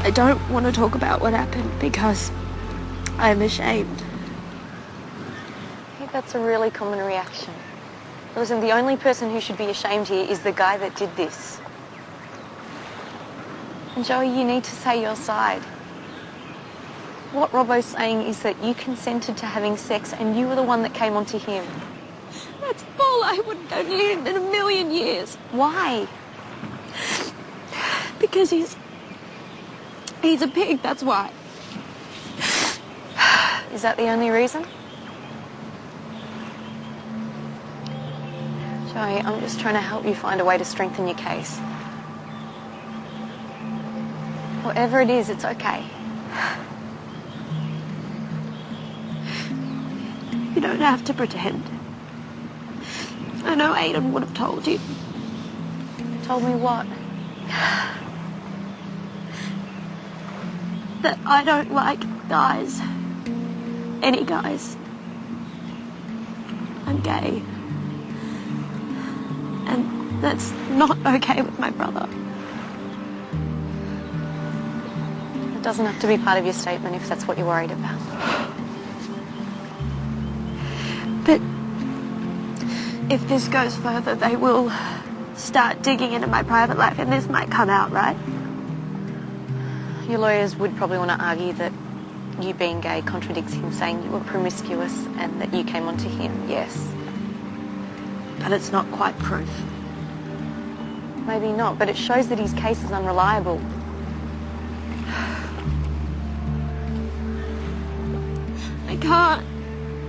I don't want to talk about what happened because I'm ashamed. I think that's a really common reaction. Listen, the only person who should be ashamed here is the guy that did this. And Joey, you need to say your side. What Robbo's saying is that you consented to having sex and you were the one that came onto him. That's bull. I wouldn't go near him in a million years. Why? Because he's a pig, that's why. Is that the only reason? Joey, I'm just trying to help you find a way to strengthen your case. Whatever it is, it's okay. You don't have to pretend. I know Aiden would have told you. Told me what? That I don't like guys. Any guys. I'm gay. And that's not okay with my brother. It doesn't have to be part of your statement if that's what you're worried about. But if this goes further, they will start digging into my private life and this might come out, right? Your lawyers would probably want to argue that you being gay contradicts him saying you were promiscuous and that you came onto him, yes. But it's not quite proof. Maybe not, but it shows that his case is unreliable.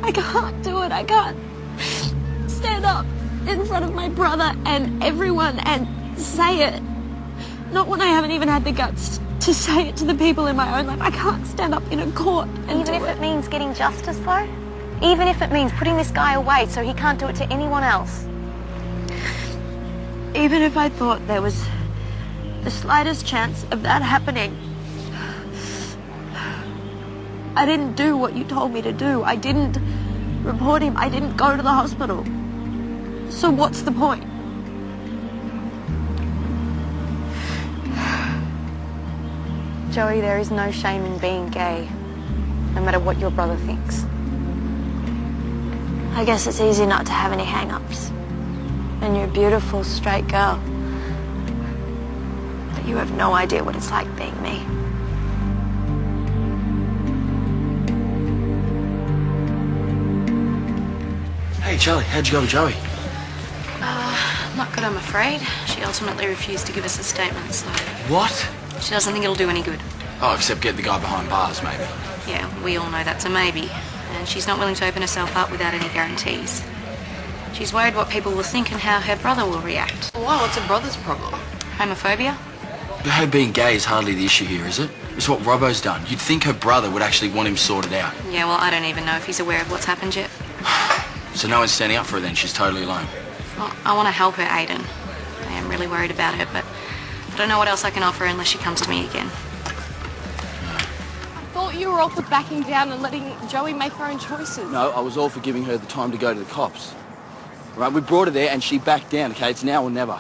I can't do it. I can't stand up in front of my brother and everyone and say it. Not when I haven't even had the guts to say it to the people in my own life. I can't stand up in a court and Even if it means getting justice, though? Even if it means putting this guy away so he can't do it to anyone else? Even if I thought there was the slightest chance of that happening, I didn't do what you told me to do. I didn't report him. I didn't go to the hospital. So what's the point? Joey, there is no shame in being gay, no matter what your brother thinks. I guess it's easy not to have any hang-ups. And you're a beautiful, straight girl. But you have no idea what it's like being me. Hey, Charlie, how'd you go with Joey? Not good, I'm afraid. She ultimately refused to give us a statement, so... What? She doesn't think it'll do any good. Oh, except get the guy behind bars, maybe. Yeah, we all know that's a maybe. And she's not willing to open herself up without any guarantees. She's worried what people will think and how her brother will react. Why? What's her brother's problem? Homophobia? But her being gay is hardly the issue here, is it? It's what Robbo's done. You'd think her brother would actually want him sorted out. Yeah, well, I don't even know if he's aware of what's happened yet. So no one's standing up for her then? She's totally alone. Well, I want to help her, Aiden. I am really worried about her, but I don't know what else I can offer unless she comes to me again. I thought you were all for backing down and letting Joey make her own choices. No, I was all for giving her the time to go to the cops. Right, we brought her there and she backed down, okay? It's now or never.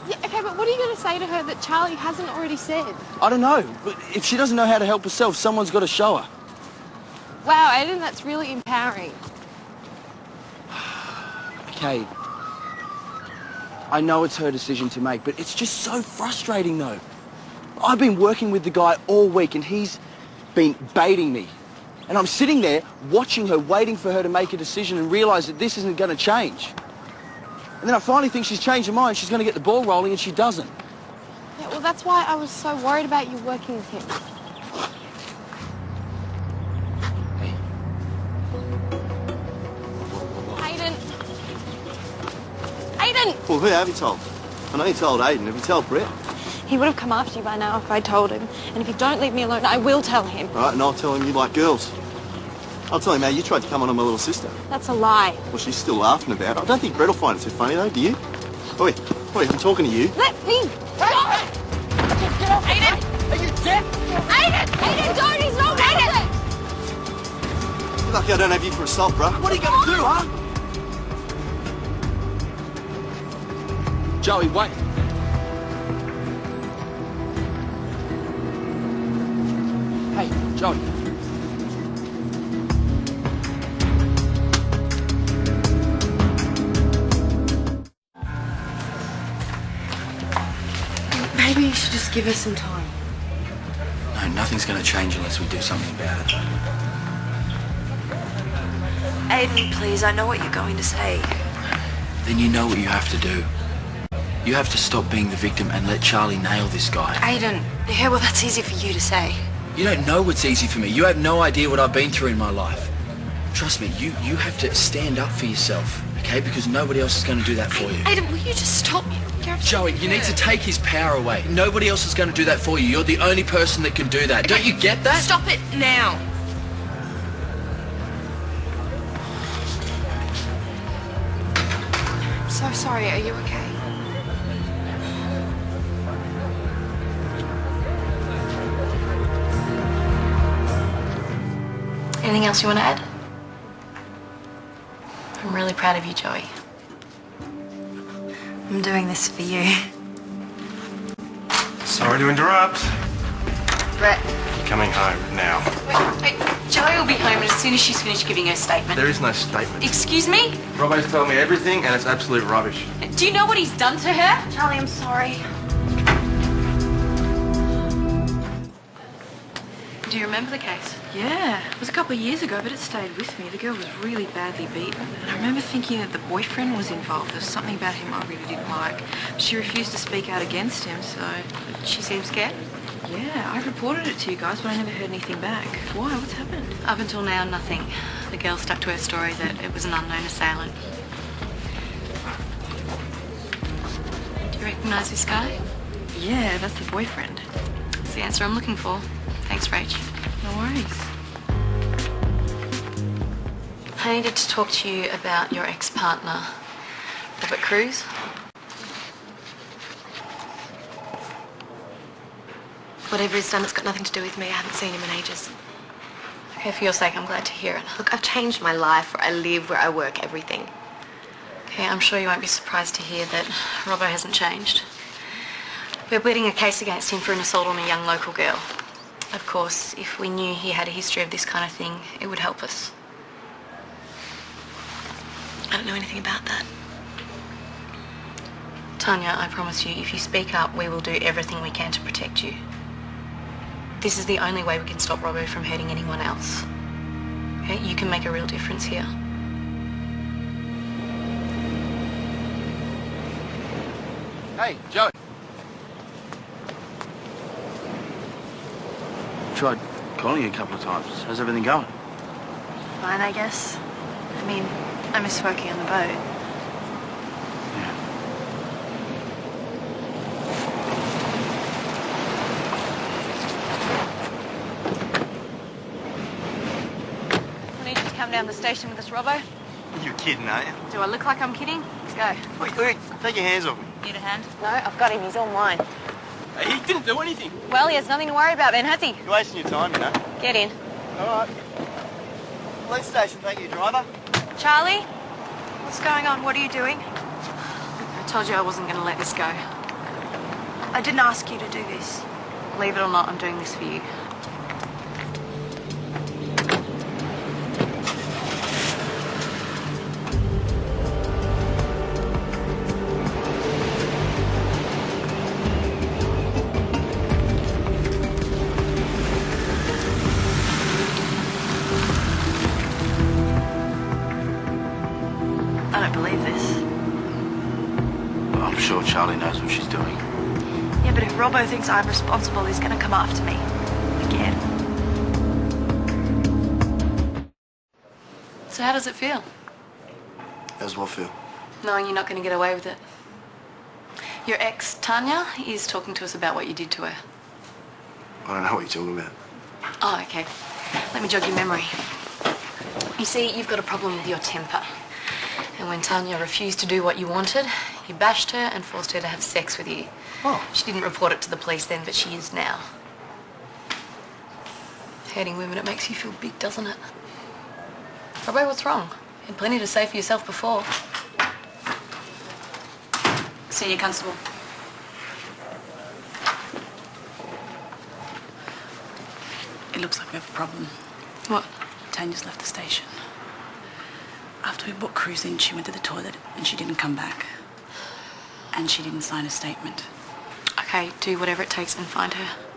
Yeah, okay, but what are you going to say to her that Charlie hasn't already said? I don't know, but if she doesn't know how to help herself, someone's got to show her. Wow, Aiden, that's really empowering. Okay, I know it's her decision to make, but it's just so frustrating, though. I've been working with the guy all week and he's been baiting me. And I'm sitting there watching her, waiting for her to make a decision and realise that this isn't going to change. And then I finally think she's changed her mind, she's going to get the ball rolling, and she doesn't. Yeah, well, that's why I was so worried about you working with him. Hey. Aiden! Aiden! Well, who have you told? I know you told Aiden. Have you told Brett? He would have come after you by now if I told him. And if you don't leave me alone, I will tell him. All right, and I'll tell him you like girls. I'll tell him how you tried to come on my little sister. That's a lie. Well, she's still laughing about it. I don't think Brett will find it too funny, though, do you? Oi, I'm talking to you. Let me go! Aiden! Are you deaf? Aiden! Aiden, don't! He's not Aiden! You're lucky I don't have you for assault, bruh. What are you going to do, huh? Joey, wait. Hey, Joey. Maybe you should just give us some time. No, nothing's going to change unless we do something about it. Aiden, please, I know what you're going to say. Then you know what you have to do. You have to stop being the victim and let Charlie nail this guy. Aiden. Yeah, well, that's easy for you to say. You don't know what's easy for me. You have no idea what I've been through in my life. Trust me, you have to stand up for yourself, okay? Because nobody else is going to do that for you. Aiden, will you just stop? Joey, you need to take his power away. Nobody else is going to do that for you. You're the only person that can do that. Don't you get that? Stop it now. I'm so sorry. Are you okay? Anything else you want to add? I'm really proud of you, Joey. I'm doing this for you. Sorry to interrupt. Brett. Coming home now. Wait, Joey will be home as soon as she's finished giving her statement. There is no statement. Excuse me? Robbo's told me everything and it's absolute rubbish. Do you know what he's done to her? Charlie, I'm sorry. Do you remember the case? Yeah, it was a couple of years ago, but it stayed with me. The girl was really badly beaten. And I remember thinking that the boyfriend was involved. There was something about him I really didn't like. She refused to speak out against him, so... She seemed scared? Yeah, I reported it to you guys, but I never heard anything back. Why? What's happened? Up until now, nothing. The girl stuck to her story that it was an unknown assailant. Do you recognise this guy? Yeah, that's the boyfriend. That's the answer I'm looking for. Thanks, Rach. No worries. I needed to talk to you about your ex-partner, Robert Cruz. Whatever he's done, it's got nothing to do with me. I haven't seen him in ages. Okay, for your sake, I'm glad to hear it. Look, I've changed my life, where I live, where I work, everything. Okay, I'm sure you won't be surprised to hear that Robbo hasn't changed. We're pleading a case against him for an assault on a young local girl. Of course, if we knew he had a history of this kind of thing, it would help us. I don't know anything about that. Tanya, I promise you, if you speak up, we will do everything we can to protect you. This is the only way we can stop Robbo from hurting anyone else. Okay? You can make a real difference here. Hey, Joey. Tried calling you a couple of times. How's everything going? Fine, I guess. I mean, I miss working on the boat. Yeah. I need you to come down to the station with us, Robbo. You're kidding, aren't you? Do I look like I'm kidding? Let's go. Wait, take your hands off me. Need a hand? No, I've got him. He's all mine. He didn't do anything. Well, he has nothing to worry about then, has he? You're wasting your time, you know. Get in. All right. Police station, thank you, driver. Charlie? What's going on? What are you doing? I told you I wasn't going to let this go. I didn't ask you to do this. Believe it or not, I'm doing this for you. I don't believe this. Well, I'm sure Charlie knows what she's doing. Yeah, but if Robbo thinks I'm responsible, he's going to come after me. Again. So how does it feel? How's what feel? Knowing you're not going to get away with it. Your ex, Tanya, is talking to us about what you did to her. I don't know what you're talking about. Oh, okay. Let me jog your memory. You see, you've got a problem with your temper. And when Tanya refused to do what you wanted, you bashed her and forced her to have sex with you. Oh. She didn't report it to the police then, but she is now. Hurting women, it makes you feel big, doesn't it? Robbo, what's wrong? You had plenty to say for yourself before. Senior Constable. It looks like we have a problem. What? Tanya's left the station. After we booked Cruz in, she went to the toilet and she didn't come back. And she didn't sign a statement. Okay, do whatever it takes and find her.